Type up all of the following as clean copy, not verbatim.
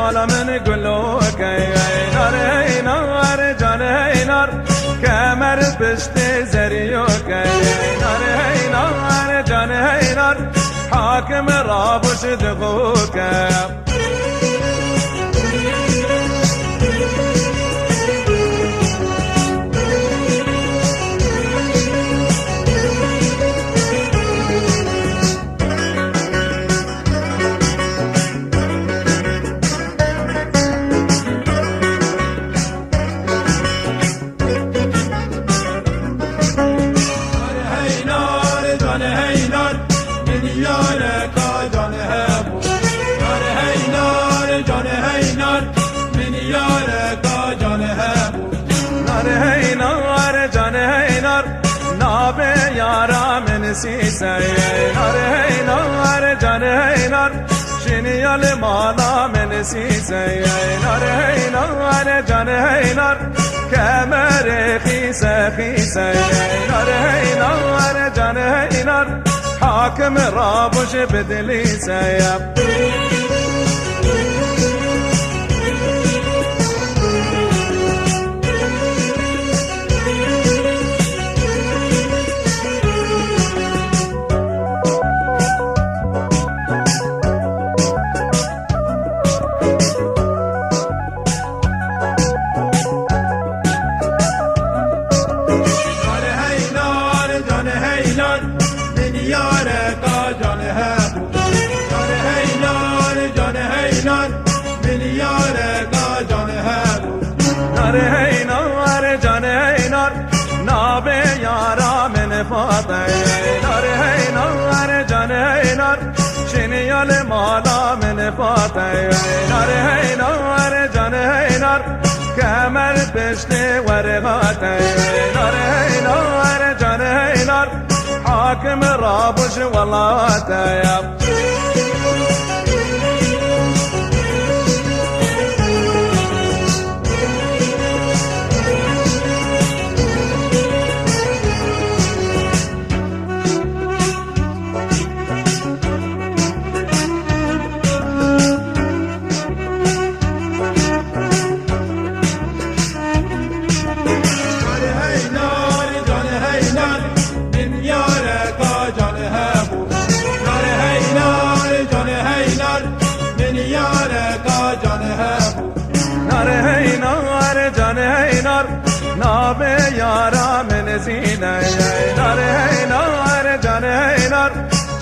مالا من گلوک اینار اینار جان اینار کمر پشت زریوک اینار اینار جان اینار حاکم رابش دقوک سیسه اینار اینار جان اینار شنیال مالا من سیسه اینار اینار جان اینار کمر خیسه خیسه اینار اینار جان اینار حاکم رابش بدلیسه شنیال مالا من فاته اینار اینار جان اینار کمر پشت ورقاته اینار اینار جان اینار حاکم رابش ولاته یارا من زینه اینار اینار جان اینار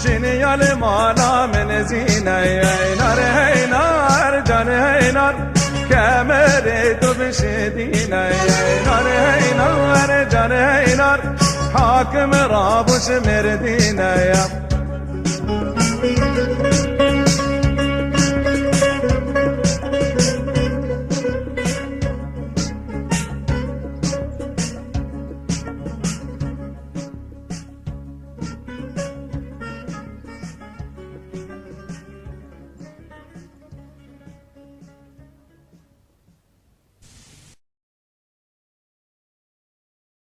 شنیال مالا من زینه اینار اینار جان اینار کمر تو بشدینه اینار اینار جان اینار حاکم رابش مردینه